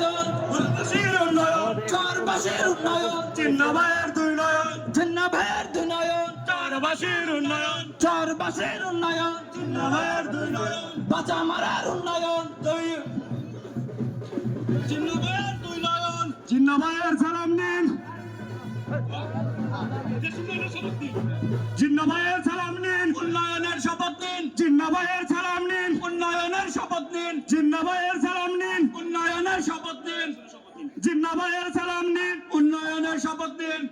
চারপাশের উন্নয়ন, চিন্নভাইয়ের দুই নয়ন, চিন্নভাইয়ের দুই নয়ন, চারপাশের উন্নয়ন, চারপাশের উন্নয়ন, চিন্নভাইয়ের দুই নয়ন, বাঁচা মারার উন্নয়ন, চিন্নভাইয়ের দুই নয়ন, চিন্নভাইয়ের সালাম নিন, চিন্নভাইয়ের সালাম নিন, উন্নয়নের শপথ নিন, চিন্নভাইয়ের সালাম নিন, উন্নয়নের শপথ নিন, চিন্নভাইয়ের সালাম নিন, উন্নয়নের শপথ নিন, জিন্নাভাইয়ের সালাম নিন, উন্নয়নের শপথ নিন।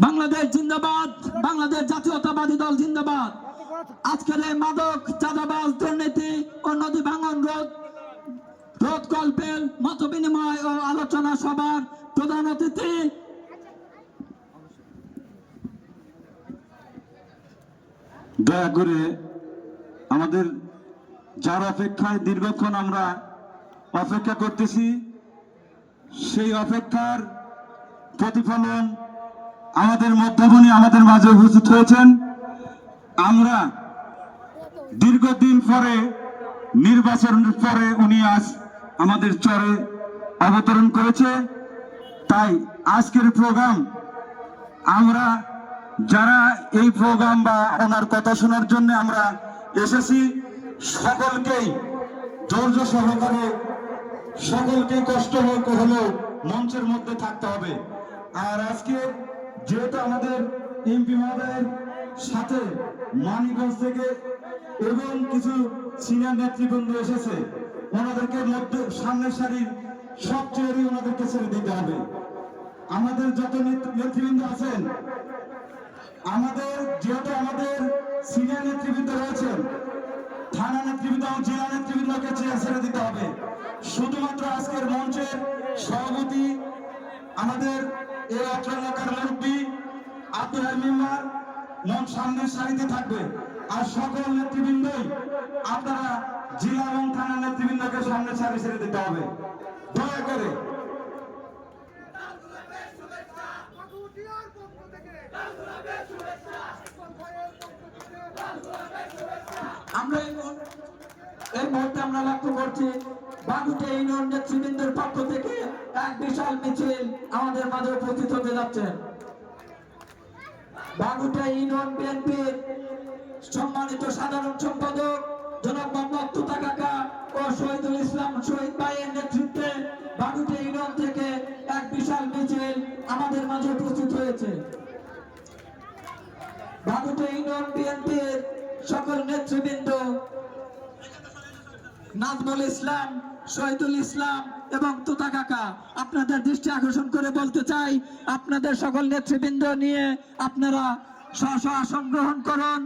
বাংলাদেশ জিন্দাবাদ, বাংলাদেশ জাতীয়তাবাদী দল জিন্দাবাদ। আজকের এই মাদক চাঁদাবাজ দুর্নীতি ও নদী ভাঙন রোধকল্পের মত বিনিময় ও আলোচনা সভার প্রধান অতিথি দয়া করে আমাদের যার অপেক্ষায় দীর্ঘক্ষণ আমরা অপেক্ষা করতেছি, সেই অপেক্ষার প্রতিফলন আমাদের মধ্যমণি আমাদের মাঝে উপস্থিত হয়েছেন। আমরা দীর্ঘদিন পরে নির্বাচনের পরে উনি আজ আমাদের চরে অবতরণ করেছে। তাই আজকের প্রোগ্রাম আমরা যারা এই প্রোগ্রাম বা ওনার কথা শোনার জন্য আমরা এসেছি, সকলকেই ধৈর্য সহকারে, সকলকে কষ্ট হলেও মঞ্চের মধ্যে থাকতে হবে। আর আজকে যেহেতু আমাদের এমপি মহোদয়ের সাথে মানিকগঞ্জ থেকে এবং কিছু সিনিয়র নেতৃবৃন্দ এসেছে, ওনাদেরকে মধ্যে সামনের সারির সব চেয়ারে ওনাদেরকে ছেড়ে দিতে হবে। আমাদের যত নেতৃবৃন্দ আছেন, যেহেতু আমাদের সিনিয়র নেতৃবৃন্দ রয়েছেন, থানা নেতৃবৃন্দ ও জেলা নেতৃবৃন্দকে ছেড়ে দিতে হবে। শুধুমাত্র আজকের মঞ্চের সভাপতি আমাদের এই অত্র এলাকার মুরব্বী আব্দুল মেম্বার মঞ্চ সামনের সারিতে থাকবে। আর সকল নেতৃবৃন্দই আপনারা জেলা এবং থানা নেতৃবৃন্দকে সামনের সারি ছেড়ে দিতে হবে দয়া করে। আমরা এই মুহূর্তে আমরা লক্ষ্য করছি বাগুটে ইউনিয়ন নেতৃবৃন্দের পক্ষ থেকে এক বিশাল মিছিল আমাদের মাঝে উপস্থিত হতে যাচ্ছে। বাগুটে ইউনিয়ন বিএনপির সম্মানিত সাধারণ সম্পাদক জনাব মোহাম্মদ তুতা কাকা ও শহীদুল ইসলাম শহীদ ভাইয়ের নেতৃত্বে বাগুটে ইউনিয়ন থেকে এক বিশাল মিছিল আমাদের মাঝে উপস্থিত হয়েছে। বাগুটে ইউনিয়ন বিএনপির সকল নেতৃবৃন্দ নাজমুল ইসলাম, শহীদুল ইসলাম এবং তুতা কাকা, আপনাদের দৃষ্টি আকর্ষণ করে বলতে চাই, আপনাদের সকল নেতৃবৃন্দ নিয়ে আপনারা স্ব আসন গ্রহণ করুন